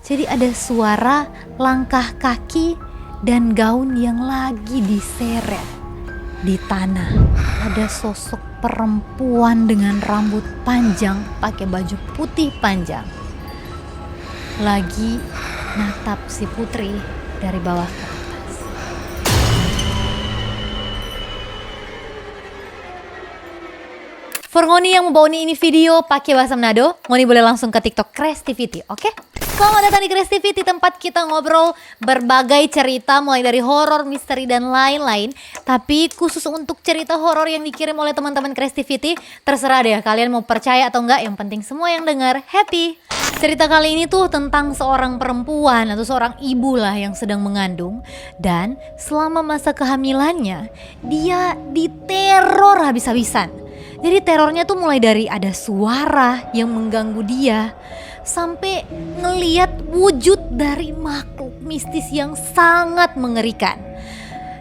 Jadi ada suara langkah kaki dan gaun yang lagi diseret di tanah. Ada sosok perempuan dengan rambut panjang pakai baju putih panjang lagi natap si Putri dari bawah ke atas. For Ngoni yang membawa ini video pakai bahasa Manado, Ngoni boleh langsung ke TikTok Creativity, oke? Selamat datang di Creativity, tempat kita ngobrol berbagai cerita mulai dari horor, misteri dan lain-lain. Tapi khusus untuk cerita horor yang dikirim oleh teman-teman Creativity, terserah deh kalian mau percaya atau enggak, yang penting semua yang dengar happy. Cerita kali ini tuh tentang seorang perempuan atau seorang ibu lah yang sedang mengandung. Dan selama masa kehamilannya, dia diteror habis-habisan. Jadi terornya tuh mulai dari ada suara yang mengganggu dia, sampai ngeliat wujud dari makhluk mistis yang sangat mengerikan.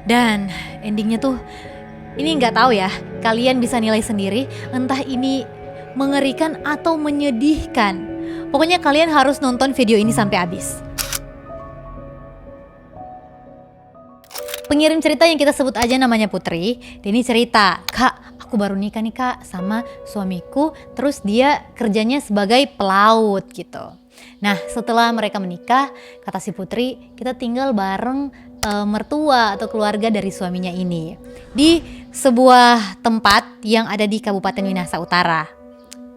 Dan endingnya tuh, ini nggak tahu ya, kalian bisa nilai sendiri entah ini mengerikan atau menyedihkan. Pokoknya kalian harus nonton video ini sampai habis. Pengirim cerita yang kita sebut aja namanya Putri. Dia ini cerita, "Kak, aku baru nikah nih kak sama suamiku, terus dia kerjanya sebagai pelaut gitu. Nah setelah mereka menikah, kata si Putri, kita tinggal bareng mertua atau keluarga dari suaminya ini di sebuah tempat yang ada di Kabupaten Minahasa Utara,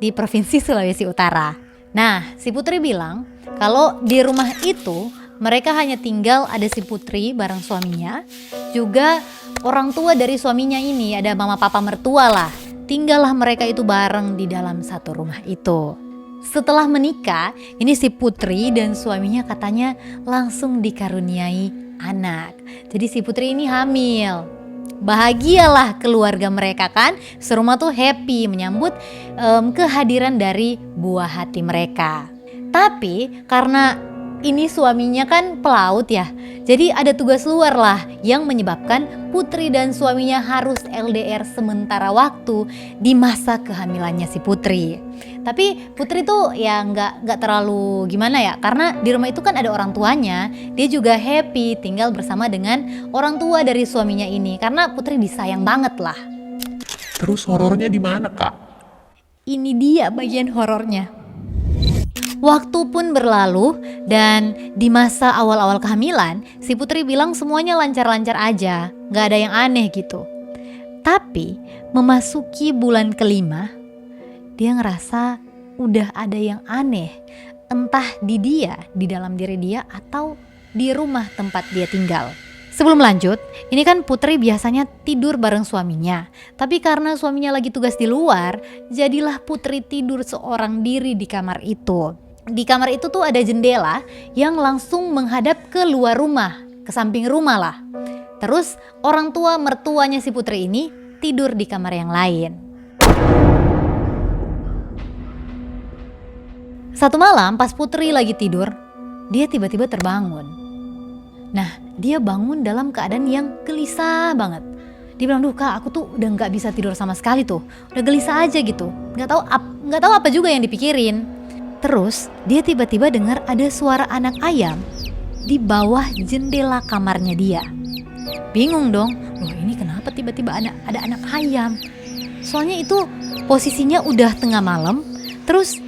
di Provinsi Sulawesi Utara. Nah si Putri bilang kalau di rumah itu mereka hanya tinggal ada si Putri bareng suaminya, juga orang tua dari suaminya ini, ada mama papa mertua lah. Tinggallah mereka itu bareng di dalam satu rumah itu. Setelah menikah, ini si Putri dan suaminya katanya langsung dikaruniai anak. Jadi si Putri ini hamil. Bahagialah keluarga mereka kan, serumah tuh happy menyambut kehadiran dari buah hati mereka. Tapi karena ini suaminya kan pelaut ya, jadi ada tugas luar lah yang menyebabkan Putri dan suaminya harus LDR sementara waktu di masa kehamilannya si Putri. Tapi Putri tuh ya nggak terlalu gimana ya, karena di rumah itu kan ada orang tuanya, dia juga happy tinggal bersama dengan orang tua dari suaminya ini karena Putri disayang banget lah. Terus horornya di mana kak? Ini dia bagian horornya. Waktu pun berlalu dan di masa awal-awal kehamilan, si Putri bilang semuanya lancar-lancar aja, gak ada yang aneh gitu. Tapi memasuki bulan kelima, dia ngerasa udah ada yang aneh, entah di dia, di dalam diri dia atau di rumah tempat dia tinggal. Sebelum lanjut, ini kan Putri biasanya tidur bareng suaminya. Tapi karena suaminya lagi tugas di luar, jadilah Putri tidur seorang diri di kamar itu. Di kamar itu tuh ada jendela yang langsung menghadap ke luar rumah, ke samping rumah lah. Terus orang tua mertuanya si Putri ini tidur di kamar yang lain. Satu malam pas Putri lagi tidur, dia tiba-tiba terbangun. Nah dia bangun dalam keadaan yang gelisah banget. Dia bilang, "Duh kak, aku tuh udah gak bisa tidur sama sekali tuh, udah gelisah aja gitu, gak tahu apa juga yang dipikirin." Terus dia tiba-tiba dengar ada suara anak ayam di bawah jendela kamarnya dia. Bingung dong, loh ini kenapa tiba-tiba ada anak ayam? Soalnya itu posisinya udah tengah malam, terus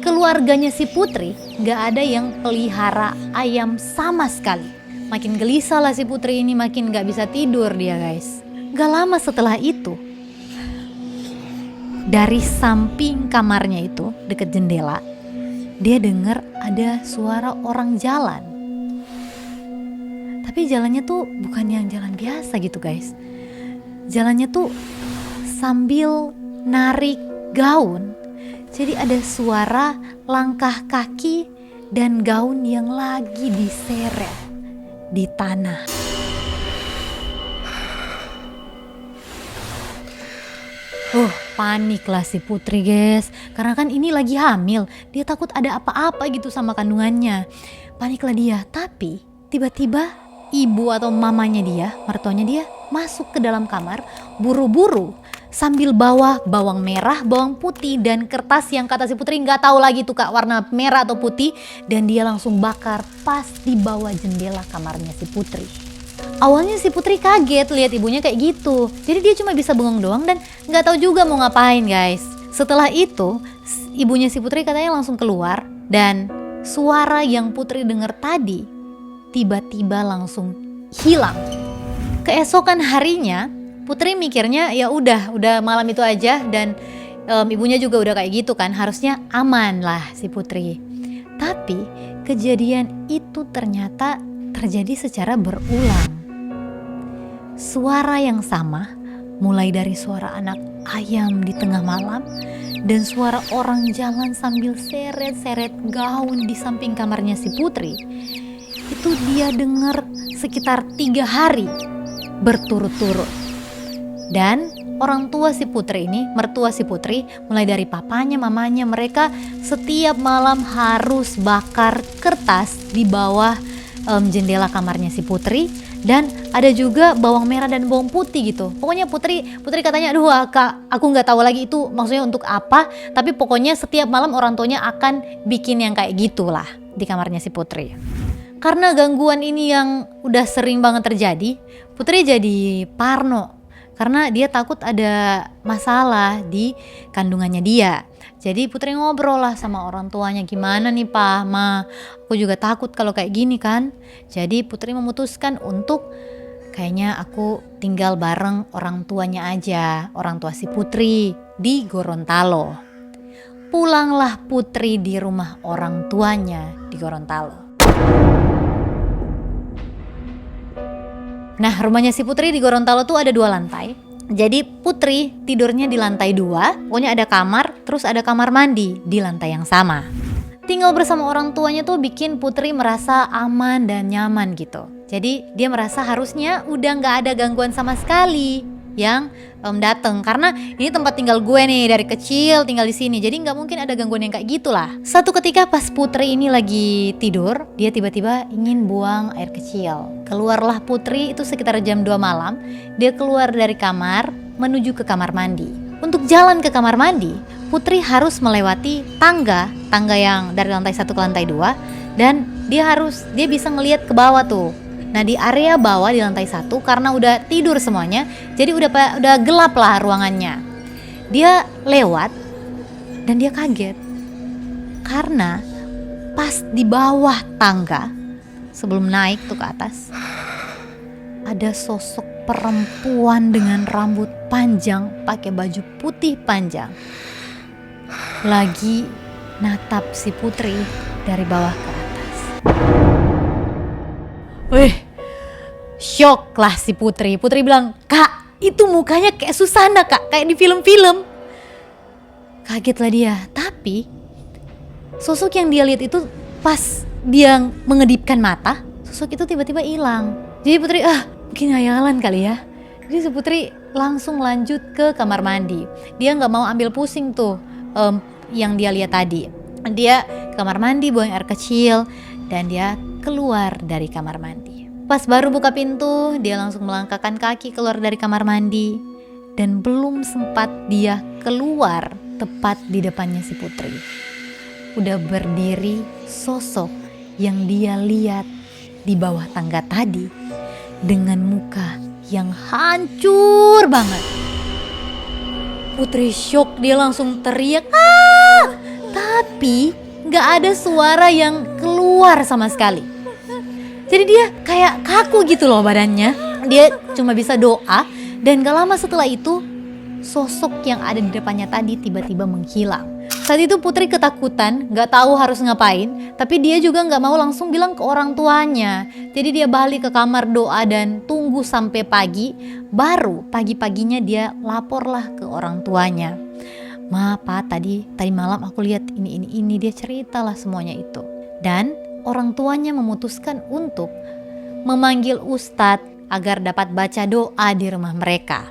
keluarganya si Putri gak ada yang pelihara ayam sama sekali. Makin gelisah lah si Putri ini, makin gak bisa tidur dia guys. Gak lama setelah itu, dari samping kamarnya itu deket jendela, dia dengar ada suara orang jalan. Tapi jalannya tuh bukan yang jalan biasa gitu guys. Jalannya tuh sambil narik gaun. Jadi ada suara langkah kaki dan gaun yang lagi diseret di tanah. Paniklah si Putri guys, karena kan ini lagi hamil, dia takut ada apa-apa gitu sama kandungannya. Paniklah dia, tapi tiba-tiba ibu atau mamanya dia, mertuanya dia masuk ke dalam kamar buru-buru sambil bawa bawang merah, bawang putih, dan kertas yang kata si Putri nggak tahu lagi tuh Kak warna merah atau putih. Dan dia langsung bakar pas di bawah jendela kamarnya si Putri. Awalnya si Putri kaget lihat ibunya kayak gitu. Jadi dia cuma bisa bengong doang dan nggak tahu juga mau ngapain guys. Setelah itu ibunya si Putri katanya langsung keluar dan suara yang Putri dengar tadi tiba-tiba langsung hilang. Keesokan harinya Putri mikirnya ya udah malam itu aja dan ibunya juga udah kayak gitu kan, harusnya aman lah si Putri. Tapi kejadian itu ternyata terjadi secara berulang. Suara yang sama, mulai dari suara anak ayam di tengah malam dan suara orang jalan sambil seret-seret gaun di samping kamarnya si Putri, itu dia dengar sekitar 3 hari berturut-turut. Dan orang tua si Putri ini, mertua si Putri, mulai dari papanya, mamanya, mereka setiap malam harus bakar kertas di bawah jendela kamarnya si Putri. Dan ada juga bawang merah dan bawang putih gitu. Pokoknya Putri katanya, aduh Kak, aku nggak tahu lagi itu maksudnya untuk apa. Tapi pokoknya setiap malam orang tuanya akan bikin yang kayak gitulah di kamarnya si Putri. Karena gangguan ini yang udah sering banget terjadi, Putri jadi parno. Karena dia takut ada masalah di kandungannya dia. Jadi Putri ngobrol lah sama orang tuanya, gimana nih Pak, Ma, aku juga takut kalau kayak gini kan. Jadi Putri memutuskan untuk kayaknya aku tinggal bareng orang tuanya aja, orang tua si Putri di Gorontalo. Pulanglah Putri di rumah orang tuanya di Gorontalo. Nah, rumahnya si Putri di Gorontalo tuh ada 2 lantai. Jadi Putri tidurnya di lantai 2, pokoknya ada kamar, terus ada kamar mandi di lantai yang sama. Tinggal bersama orang tuanya tuh bikin Putri merasa aman dan nyaman gitu. Jadi dia merasa harusnya udah gak ada gangguan sama sekali yang dateng, karena ini tempat tinggal gue nih dari kecil tinggal di sini, jadi nggak mungkin ada gangguan yang kayak gitulah. Satu ketika pas Putri ini lagi tidur, dia tiba-tiba ingin buang air kecil. Keluarlah Putri itu sekitar jam 2 malam. Dia keluar dari kamar menuju ke kamar mandi. Untuk jalan ke kamar mandi, Putri harus melewati tangga yang dari lantai 1 ke lantai 2, dan dia bisa ngelihat ke bawah tuh. Nah di area bawah di lantai 1 karena udah tidur semuanya, jadi udah gelap lah ruangannya. Dia lewat dan dia kaget karena pas di bawah tangga sebelum naik tuh ke atas, ada sosok perempuan dengan rambut panjang pakai baju putih panjang lagi natap si Putri dari bawah ke atas. Shock lah si Putri. Putri bilang, Kak, itu mukanya kayak Susana Kak, kayak di film-film. Kaget lah dia. Tapi sosok yang dia lihat itu pas dia mengedipkan mata, sosok itu tiba-tiba hilang. Jadi Putri, mungkin hayalan kali ya. Jadi si Putri langsung lanjut ke kamar mandi. Dia gak mau ambil pusing tuh yang dia lihat tadi. Dia ke kamar mandi buang air kecil dan dia keluar dari kamar mandi. Pas baru buka pintu, dia langsung melangkahkan kaki keluar dari kamar mandi. Dan belum sempat dia keluar tepat di depannya si Putri, udah berdiri sosok yang dia lihat di bawah tangga tadi dengan muka yang hancur banget. Putri shock, dia langsung teriak, tapi gak ada suara yang keluar sama sekali. Jadi dia kayak kaku gitu loh badannya. Dia cuma bisa doa. Dan gak lama setelah itu, sosok yang ada di depannya tadi tiba-tiba menghilang. Saat itu Putri ketakutan, gak tahu harus ngapain. Tapi dia juga gak mau langsung bilang ke orang tuanya. Jadi dia balik ke kamar doa dan tunggu sampai pagi. Baru pagi-paginya dia laporlah ke orang tuanya. Ma, Pa, tadi malam aku lihat ini. Dia ceritalah semuanya itu. Dan orang tuanya memutuskan untuk memanggil ustadz agar dapat baca doa di rumah mereka.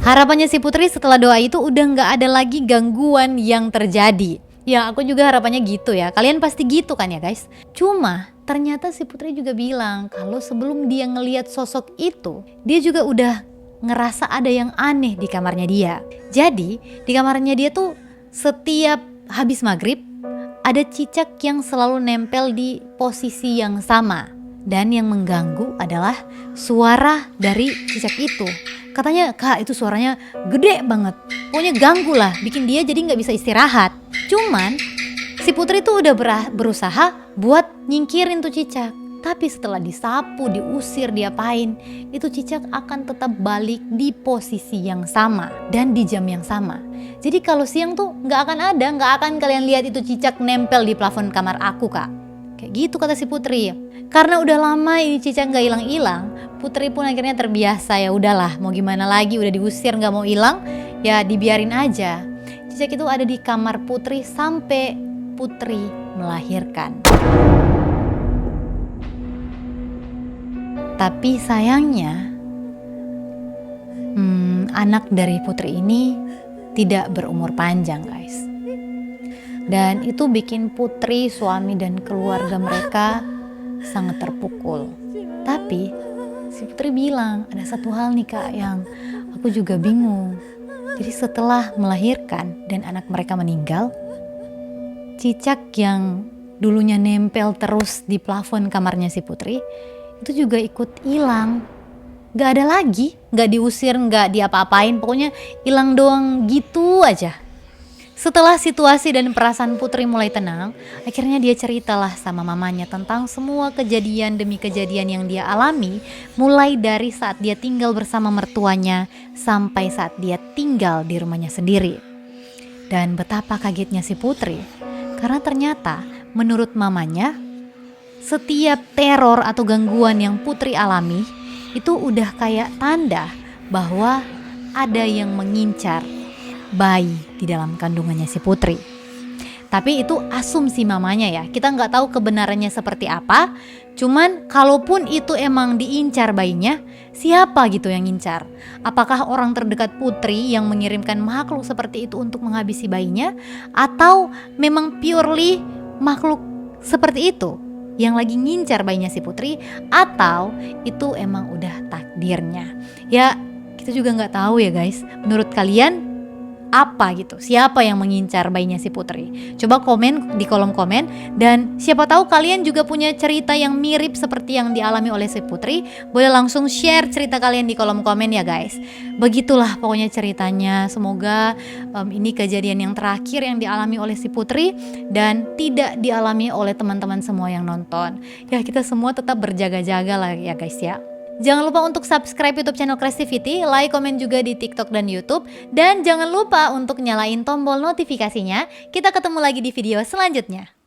Harapannya si Putri setelah doa itu udah gak ada lagi gangguan yang terjadi. Ya aku juga harapannya gitu ya. Kalian pasti gitu kan ya guys. Cuma ternyata si Putri juga bilang kalau sebelum dia ngelihat sosok itu, dia juga udah ngerasa ada yang aneh di kamarnya dia. Jadi di kamarnya dia tuh setiap habis maghrib ada cicak yang selalu nempel di posisi yang sama. Dan yang mengganggu adalah suara dari cicak itu. Katanya, Kak, itu suaranya gede banget. Pokoknya ganggu lah, bikin dia jadi gak bisa istirahat. Cuman si Putri tuh udah berusaha buat nyingkirin tuh cicak. Tapi setelah disapu, diusir, diapain, itu cicak akan tetap balik di posisi yang sama dan di jam yang sama. Jadi kalau siang tuh gak akan kalian lihat itu cicak nempel di plafon kamar aku, Kak. Kayak gitu kata si Putri. Karena udah lama ini cicak gak hilang-hilang, Putri pun akhirnya terbiasa, ya udahlah, mau gimana lagi, udah diusir gak mau hilang, ya dibiarin aja. Cicak itu ada di kamar Putri sampai Putri melahirkan. Tapi sayangnya anak dari Putri ini tidak berumur panjang, guys. Dan itu bikin Putri, suami dan keluarga mereka sangat terpukul. Tapi si Putri bilang, ada satu hal nih, Kak, yang aku juga bingung. Jadi setelah melahirkan dan anak mereka meninggal, cicak yang dulunya nempel terus di plafon kamarnya si Putri itu juga ikut hilang. Gak ada lagi, gak diusir, gak diapa-apain, pokoknya hilang doang gitu aja. Setelah situasi dan perasaan Putri mulai tenang, akhirnya dia ceritalah sama mamanya tentang semua kejadian demi kejadian yang dia alami, mulai dari saat dia tinggal bersama mertuanya sampai saat dia tinggal di rumahnya sendiri. Dan betapa kagetnya si Putri, karena ternyata menurut mamanya, setiap teror atau gangguan yang Putri alami itu udah kayak tanda bahwa ada yang mengincar bayi di dalam kandungannya si Putri. Tapi itu asumsi mamanya ya, kita nggak tahu kebenarannya seperti apa. Cuman kalaupun itu emang diincar bayinya, siapa gitu yang ngincar? Apakah orang terdekat Putri yang mengirimkan makhluk seperti itu untuk menghabisi bayinya? Atau memang purely makhluk seperti itu yang lagi ngincar bayinya si Putri? Atau itu emang udah takdirnya? Ya kita juga nggak tahu ya guys. Menurut kalian apa gitu, siapa yang mengincar bayinya si Putri? Coba komen di kolom komen, dan siapa tahu kalian juga punya cerita yang mirip seperti yang dialami oleh si Putri. Boleh langsung share cerita kalian di kolom komen ya guys. Begitulah pokoknya ceritanya. Semoga ini kejadian yang terakhir yang dialami oleh si Putri dan tidak dialami oleh teman-teman semua yang nonton. Ya kita semua tetap berjaga-jaga lah ya guys ya. Jangan lupa untuk subscribe YouTube channel Creativity, like, komen juga di TikTok dan YouTube. Dan jangan lupa untuk nyalain tombol notifikasinya. Kita ketemu lagi di video selanjutnya.